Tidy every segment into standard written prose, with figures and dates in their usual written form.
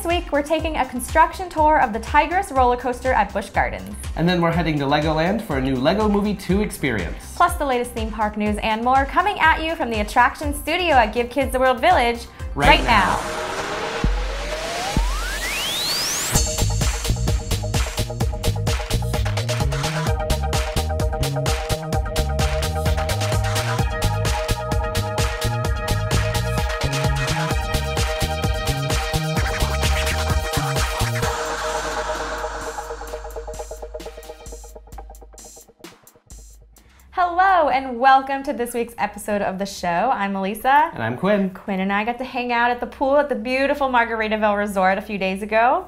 week, we're taking a construction tour of the Tigris roller coaster at Busch Gardens. And then we're heading to Legoland for a new Lego Movie 2 experience. Plus the latest theme park news and more coming at you from the attraction studio at Give Kids the World Village right now. Hello and welcome to this week's episode of the show. I'm Melissa. And I'm Quinn. Quinn and I got to hang out at the pool at the beautiful Margaritaville Resort a few days ago.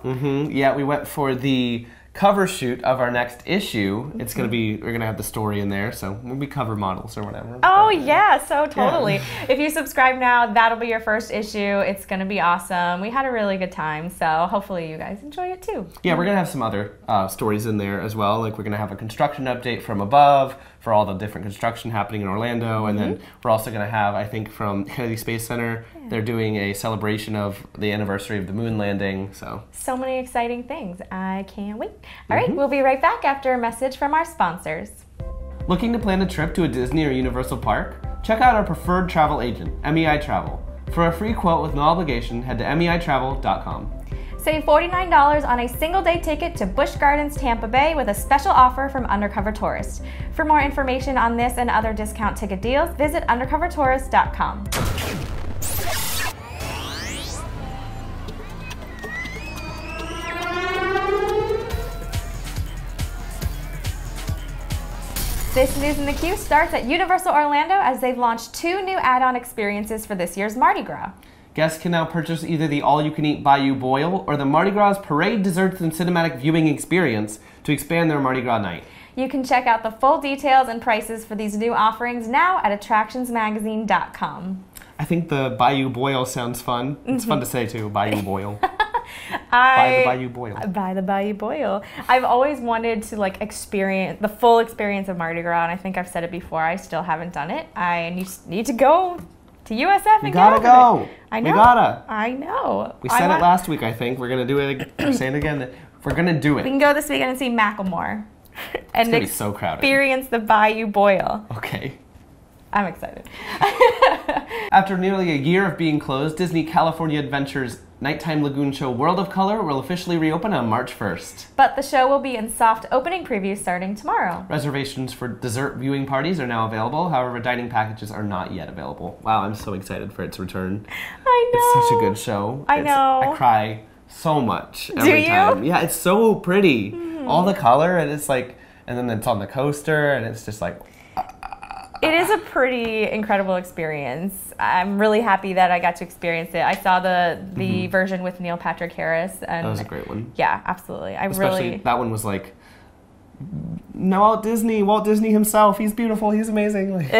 Yeah, we went for the cover shoot of our next issue. It's gonna be, we're gonna have the story in there, so we'll be cover models or whatever. Oh yeah, so totally. Yeah. If you subscribe now, that'll be your first issue. It's gonna be awesome. We had a really good time, so hopefully you guys enjoy it too. Yeah, we're gonna have some other stories in there as well. Like we're gonna have a construction update from above for all the different construction happening in Orlando, and then we're also gonna have, I think, from Kennedy Space Center, they're doing a celebration of the anniversary of the moon landing. So many exciting things. I can't wait. All right, we'll be right back after a message from our sponsors. Looking to plan a trip to a Disney or Universal park? Check out our preferred travel agent, MEI Travel. For a free quote with no obligation, head to meitravel.com. Save $49 on a single-day ticket to Busch Gardens Tampa Bay with a special offer from Undercover Tourist. For more information on this and other discount ticket deals, visit undercovertourist.com. This News in the Queue starts at Universal Orlando as they've launched 2 new add-on experiences for this year's Mardi Gras. Guests can now purchase either the all-you-can-eat Bayou Boil or the Mardi Gras Parade Desserts and Cinematic Viewing Experience to expand their Mardi Gras night. You can check out the full details and prices for these new offerings now at attractionsmagazine.com. I think the Bayou Boil sounds fun. It's fun to say too, Bayou Boil. Buy the Bayou Boil. Buy the Bayou Boil. I've always wanted to experience the full experience of Mardi Gras, and I think I've said it before. I still haven't done it. I need to go to USF and you gotta go. I know. We gotta. I know. We said it last week. I think we're gonna do it. We're saying it again. We're gonna do it. We can go this weekend and see Macklemore, and it's gonna be so crowded. Experience the Bayou Boil. Okay. I'm excited. After nearly a year of being closed, Disney California Adventure's nighttime lagoon show World of Color will officially reopen on March 1st. But the show will be in soft opening preview starting tomorrow. Reservations for dessert viewing parties are now available. However, dining packages are not yet available. Wow, I'm so excited for it to return. I know. It's such a good show. I know. I cry so much every time. Yeah, it's so pretty. All the color, and it's like, and then it's on the coaster, and it's just like... It is a pretty incredible experience. I'm really happy that I got to experience it. I saw the version with Neil Patrick Harris. And that was a great one. Yeah, absolutely. Especially that one was like, no, Walt Disney himself. He's beautiful. He's amazing. Like,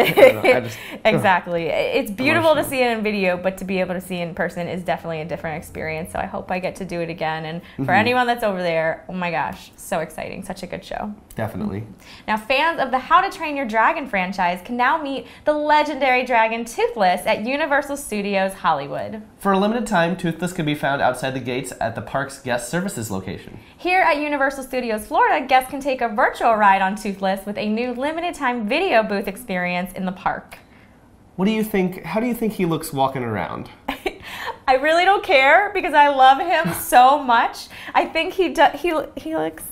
exactly. It's beautiful to see it in video, but to be able to see it in person is definitely a different experience. So I hope I get to do it again. And for anyone that's over there, oh my gosh, so exciting. Such a good show. Definitely. Now, fans of the How to Train Your Dragon franchise can now meet the legendary dragon Toothless at Universal Studios Hollywood. For a limited time, Toothless can be found outside the gates at the park's guest services location. Here at Universal Studios Florida, guests can take a virtual ride on Toothless with a new limited time video booth experience in the park. What do you think? How do you think he looks walking around? I really don't care because I love him so much. I think he looks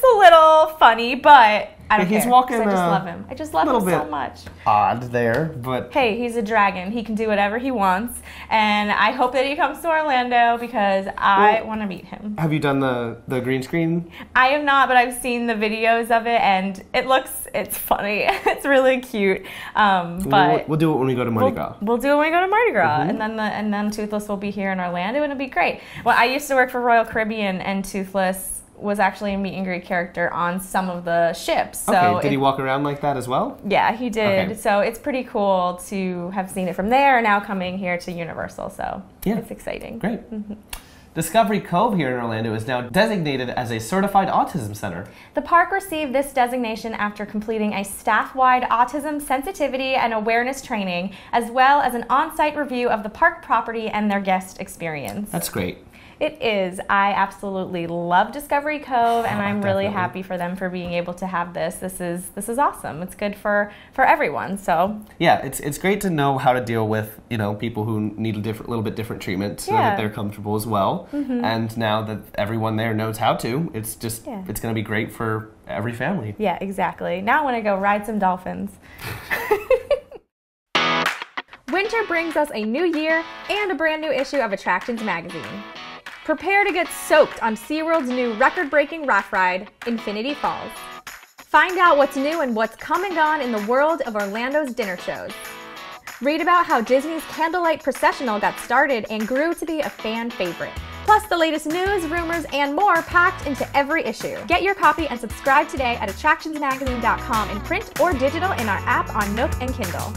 a little funny, but I don't care. He's walking. I just love him. I just love him so much. Odd there, but hey, he's a dragon. He can do whatever he wants, and I hope that he comes to Orlando because I want to meet him. Have you done the green screen? I have not, but I've seen the videos of it, and it's funny. It's really cute. But we'll do it when we go to Mardi Gras. We'll do it when we go to Mardi Gras, and then Toothless will be here in Orlando, and it'll be great. Well, I used to work for Royal Caribbean, and Toothless was actually a meet and greet character on some of the ships. So okay, did he walk around like that as well? Yeah, he did. Okay. So it's pretty cool to have seen it from there and now coming here to Universal. So yeah, it's exciting. Great. Discovery Cove here in Orlando is now designated as a certified autism center. The park received this designation after completing a staff-wide autism sensitivity and awareness training, as well as an on-site review of the park property and their guest experience. That's great. It is. I absolutely love Discovery Cove, and I'm really Definitely. happy for them for being able to have this. This is awesome. It's good for everyone. So yeah, it's great to know how to deal with, you know, people who need a little bit different treatment so that they're comfortable as well. And now that everyone there knows how to, it's just it's going to be great for every family. Yeah, exactly. Now I want to go ride some dolphins. Winter brings us a new year and a brand new issue of Attractions magazine. Prepare to get soaked on SeaWorld's new record-breaking raft ride, Infinity Falls. Find out what's new and what's come and gone in the world of Orlando's dinner shows. Read about how Disney's Candlelight Processional got started and grew to be a fan favorite. Plus the latest news, rumors, and more packed into every issue. Get your copy and subscribe today at attractionsmagazine.com in print or digital in our app on Nook and Kindle.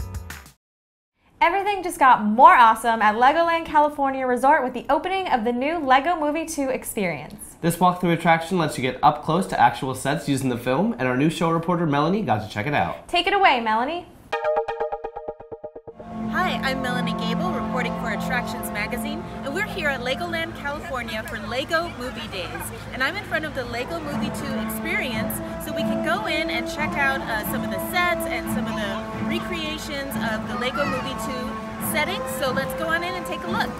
Everything just got more awesome at Legoland California Resort with the opening of the new Lego Movie 2 experience. This walkthrough attraction lets you get up close to actual sets using the film, and our new show reporter Melanie got to check it out. Take it away, Melanie. Hi, I'm Melanie Gable, reporting for Attractions Magazine, and we're here at Legoland, California for Lego Movie Days. And I'm in front of the Lego Movie 2 experience, so we can go in and check out some of the sets and some of the recreations of the Lego Movie 2 settings. So let's go on in and take a look.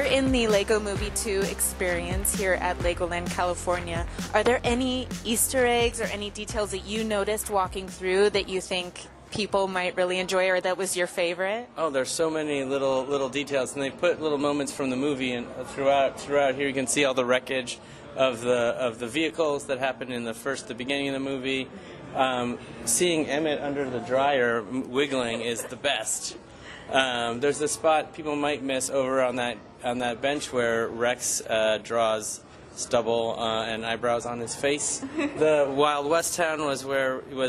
In the Lego Movie 2 experience here at Legoland, California, are there any Easter eggs or any details that you noticed walking through that you think people might really enjoy, or that was your favorite? Oh, there's so many little details, and they put little moments from the movie, and throughout here you can see all the wreckage of the vehicles that happened in the beginning of the movie. Seeing Emmett under the dryer wiggling is the best. There's a spot people might miss over on that bench where Rex draws stubble and eyebrows on his face. The Wild West town was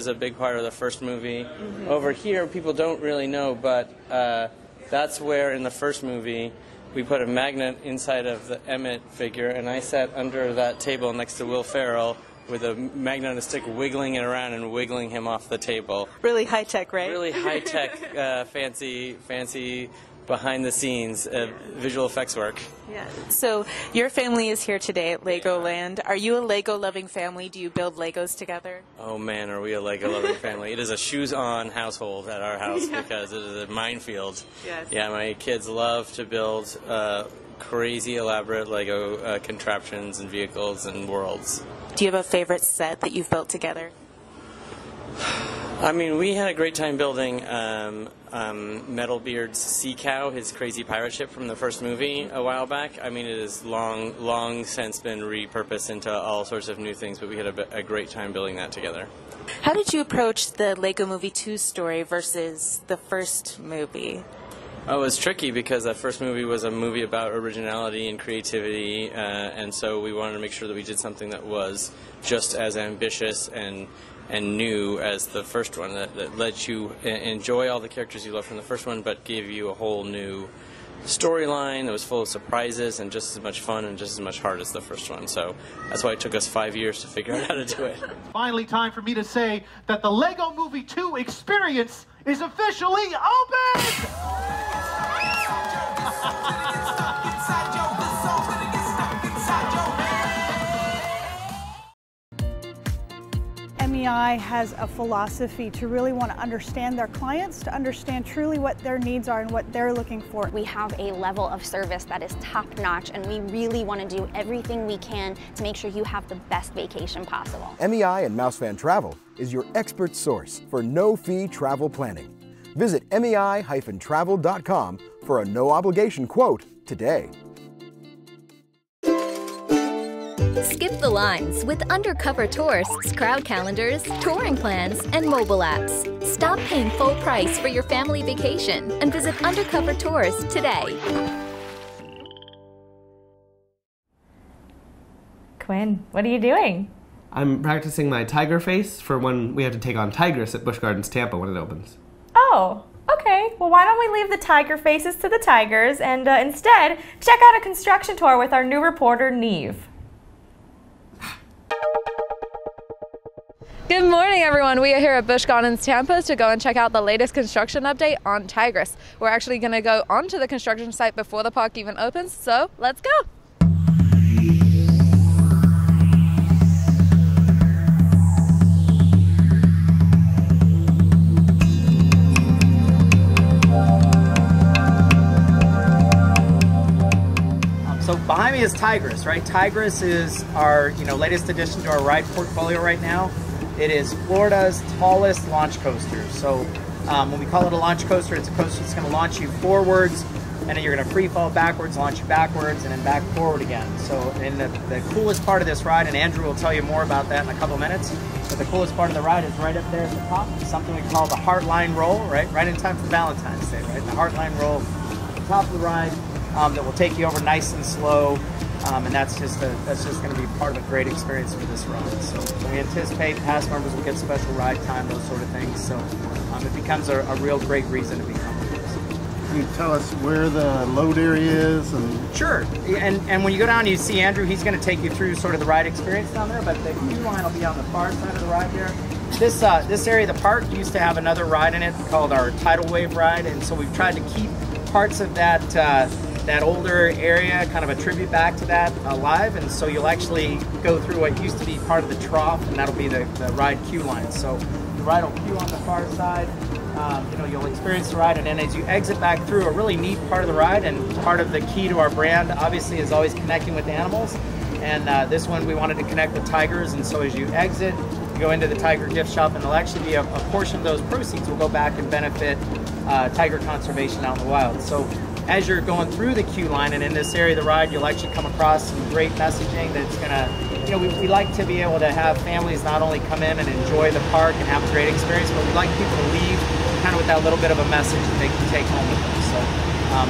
a big part of the first movie. Over here, people don't really know, but that's where in the first movie we put a magnet inside of the Emmett figure, and I sat under that table next to Will Ferrell with a magnet on a stick, wiggling it around and wiggling him off the table. Really high tech, right? Really high tech, fancy behind the scenes visual effects work. Yeah. So your family is here today at Legoland. Are you a Lego loving family? Do you build Legos together? Oh man, are we a Lego loving family? It is a shoes on household at our house because it is a minefield. Yes. Yeah, my kids love to build crazy elaborate Lego contraptions and vehicles and worlds. Do you have a favorite set that you've built together? I mean, we had a great time building Metalbeard's Sea Cow, his crazy pirate ship from the first movie a while back. I mean, it has long since been repurposed into all sorts of new things, but we had a great time building that together. How did you approach the Lego Movie 2 story versus the first movie? Oh, it was tricky because that first movie was a movie about originality and creativity, and so we wanted to make sure that we did something that was just as ambitious and new as the first one, that let you enjoy all the characters you loved from the first one, but gave you a whole new storyline that was full of surprises and just as much fun and just as much heart as the first one. So that's why it took us 5 years to figure out how to do it. Finally, time for me to say that the Lego Movie 2 experience is officially open! MEI has a philosophy to really want to understand their clients, to understand truly what their needs are and what they're looking for. We have a level of service that is top-notch, and we really want to do everything we can to make sure you have the best vacation possible. MEI and Mousefan Travel is your expert source for no-fee travel planning. Visit MEI-travel.com for a no-obligation quote today. Skip the lines with undercover tourists, crowd calendars, touring plans, and mobile apps. Stop paying full price for your family vacation and visit Undercover Tours today. Quinn, what are you doing? I'm practicing my tiger face for when we have to take on Tigris at Busch Gardens Tampa when it opens. Oh, okay. Well, why don't we leave the tiger faces to the tigers and instead check out a construction tour with our new reporter, Neve. Good morning, everyone. We are here at Busch Gardens Tampa to go and check out the latest construction update on Tigris. We're actually going to go onto the construction site before the park even opens, so let's go. So behind me is Tigris, right? Tigris is our latest addition to our ride portfolio right now. It is Florida's tallest launch coaster. So when we call it a launch coaster, it's a coaster that's going to launch you forwards, and then you're going to free fall backwards, launch you backwards, and then back forward again. So, and the coolest part of this ride, and Andrew will tell you more about that in a couple minutes, but the coolest part of the ride is right up there at the top. It's something we call the Heartline Roll, right? Right in time for Valentine's Day, right? The Heartline Roll at the top of the ride that will take you over nice and slow. And that's just going to be part of a great experience for this ride. So we anticipate past members will get special ride time, those sort of things. So it becomes a real great reason to become with us. Can you tell us where the load area is? And sure. And when you go down, you see Andrew. He's going to take you through sort of the ride experience down there. But the queue line will be on the far side of the ride there. This area of the park used to have another ride in it called our Tidal Wave ride, and so we've tried to keep parts of that older area, kind of a tribute back to that, alive, and so you'll actually go through what used to be part of the trough, and that'll be the ride queue line. So the ride will queue on the far side. You'll experience the ride, and then as you exit back through, a really neat part of the ride, and part of the key to our brand, obviously, is always connecting with animals. And this one, we wanted to connect with tigers, and so as you exit, you go into the tiger gift shop, and there'll actually be a portion of those proceeds will go back and benefit tiger conservation out in the wild. So as you're going through the queue line and in this area of the ride, you'll actually come across some great messaging that's gonna, we like to be able to have families not only come in and enjoy the park and have a great experience, but we like people to leave kind of with that little bit of a message that they can take home with them. So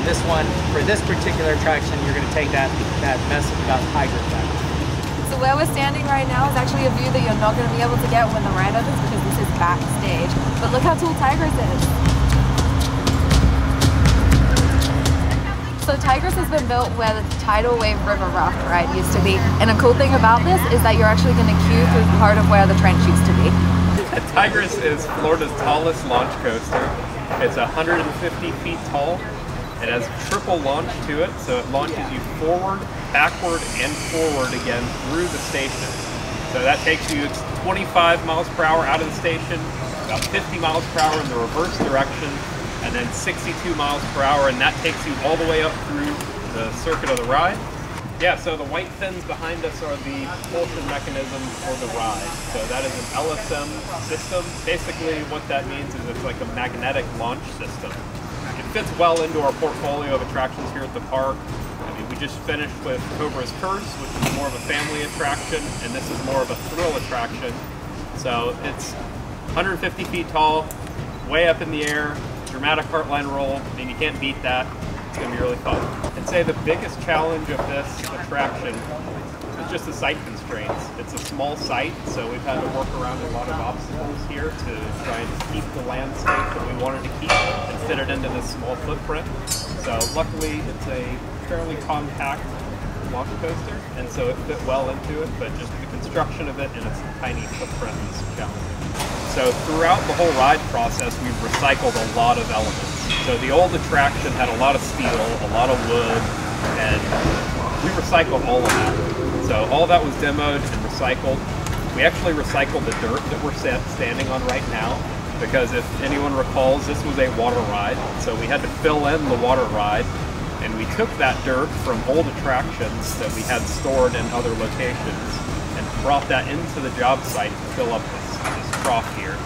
this one, for this particular attraction, you're gonna take that message about tigers back. So where we're standing right now is actually a view that you're not going to be able to get when the ride opens because this is backstage. But look how tall Tigris is. So Tigris has been built where the Tidal Wave River Raft ride used to be. And a cool thing about this is that you're actually going to queue through part of where the trench used to be. Tigris is Florida's tallest launch coaster. It's 150 feet tall. It has triple launch to it, so it launches you forward, backward, and forward again through the station. So that takes you 25 miles per hour out of the station, about 50 miles per hour in the reverse direction, and then 62 miles per hour, and that takes you all the way up through the circuit of the ride. Yeah, so the white fins behind us are the propulsion mechanism for the ride. So that is an LSM system. Basically what that means is it's like a magnetic launch system. It fits well into our portfolio of attractions here at the park. I mean, we just finished with Cobra's Curse, which is more of a family attraction, and this is more of a thrill attraction. So it's 150 feet tall, way up in the air, dramatic heartline roll. I mean, you can't beat that. It's going to be really fun. I'd say the biggest challenge of this attraction is just the site constraints. It's a small site, so we've had to work around a lot of obstacles here to try and keep the landscape that we wanted to keep and fit it into this small footprint. So luckily it's a fairly compact launch coaster, and so it fit well into it, but just the construction of it and its tiny footprint is challenging. So throughout the whole ride process, we've recycled a lot of elements. So the old attraction had a lot of steel, a lot of wood, and we recycled all of that. So all that was demoed and recycled. We actually recycled the dirt that we're standing on right now, because if anyone recalls, this was a water ride, so we had to fill in the water ride, and we took that dirt from old attractions that we had stored in other locations and brought that into the job site to fill up this trough here.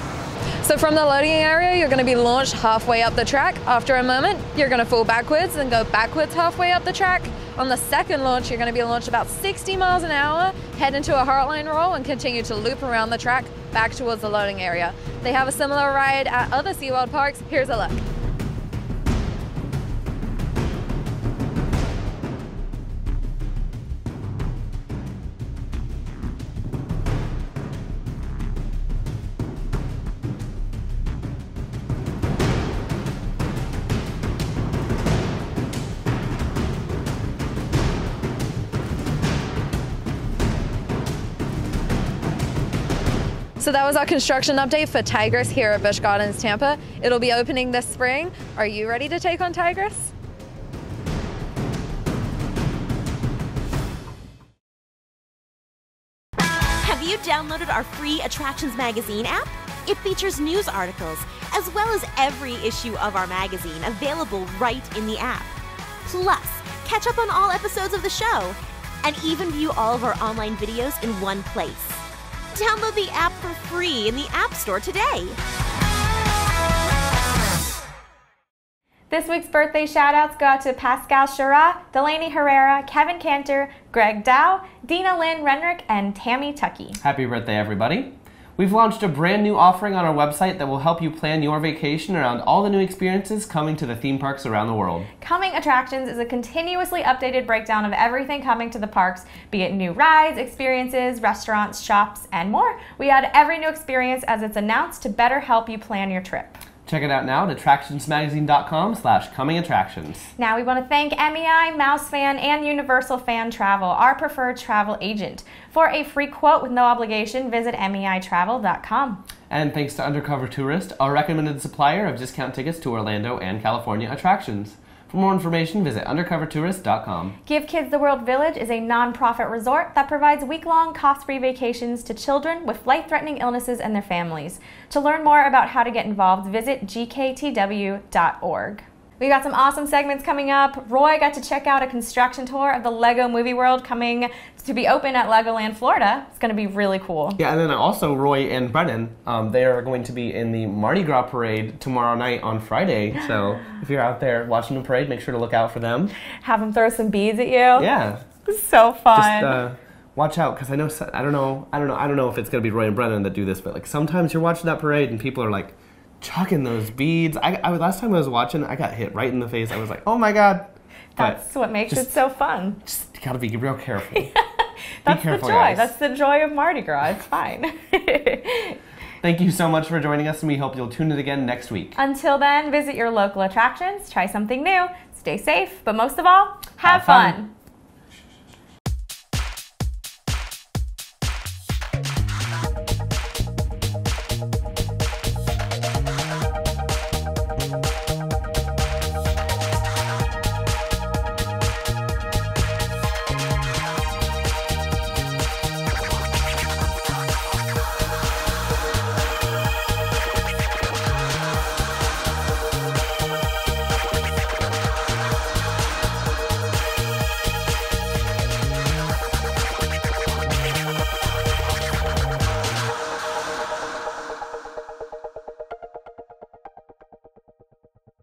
So from the loading area, you're going to be launched halfway up the track. After a moment, you're going to fall backwards and go backwards halfway up the track. On the second launch, you're going to be launched about 60 miles an hour, head into a heartline roll, and continue to loop around the track back towards the loading area. They have a similar ride at other SeaWorld parks. Here's a look. So that was our construction update for Tigris here at Busch Gardens Tampa. It'll be opening this spring. Are you ready to take on Tigris? Have you downloaded our free Attractions Magazine app? It features news articles, as well as every issue of our magazine available right in the app. Plus, catch up on all episodes of the show, and even view all of our online videos in one place. Download the app for free in the App Store today. This week's birthday shout-outs go out to Pascal Chara, Delaney Herrera, Kevin Cantor, Greg Dow, Dina Lynn Renrick, and Tammy Tuckey. Happy birthday, everybody. We've launched a brand new offering on our website that will help you plan your vacation around all the new experiences coming to the theme parks around the world. Coming Attractions is a continuously updated breakdown of everything coming to the parks, be it new rides, experiences, restaurants, shops, and more. We add every new experience as it's announced to better help you plan your trip. Check it out now at attractionsmagazine.com/comingattractions. Now we want to thank MEI, Mouse Fan, and Universal Fan Travel, our preferred travel agent. For a free quote with no obligation, visit MEItravel.com. And thanks to Undercover Tourist, our recommended supplier of discount tickets to Orlando and California attractions. For more information, visit undercovertourist.com. Give Kids the World Village is a non-profit resort that provides week-long cost-free vacations to children with life-threatening illnesses and their families. To learn more about how to get involved, visit gktw.org. We got some awesome segments coming up. Roy got to check out a construction tour of the Lego Movie World coming to be open at Legoland, Florida. It's going to be really cool. Yeah, and then also Roy and Brennan, they are going to be in the Mardi Gras parade tomorrow night on Friday. So if you're out there watching the parade, make sure to look out for them. Have them throw some beads at you. Yeah. It's so fun. Just watch out, because I know I don't know if it's going to be Roy and Brennan that do this, but like sometimes you're watching that parade and people are like chucking those beads. Last time I was watching, I got hit right in the face. I was like, oh my God. That's what makes it so fun. Just gotta be real careful. That's be careful, the joy. guys. That's the joy of Mardi Gras. It's fine. Thank you so much for joining us, and we hope you'll tune in again next week. Until then, visit your local attractions, try something new, stay safe, but most of all, have fun.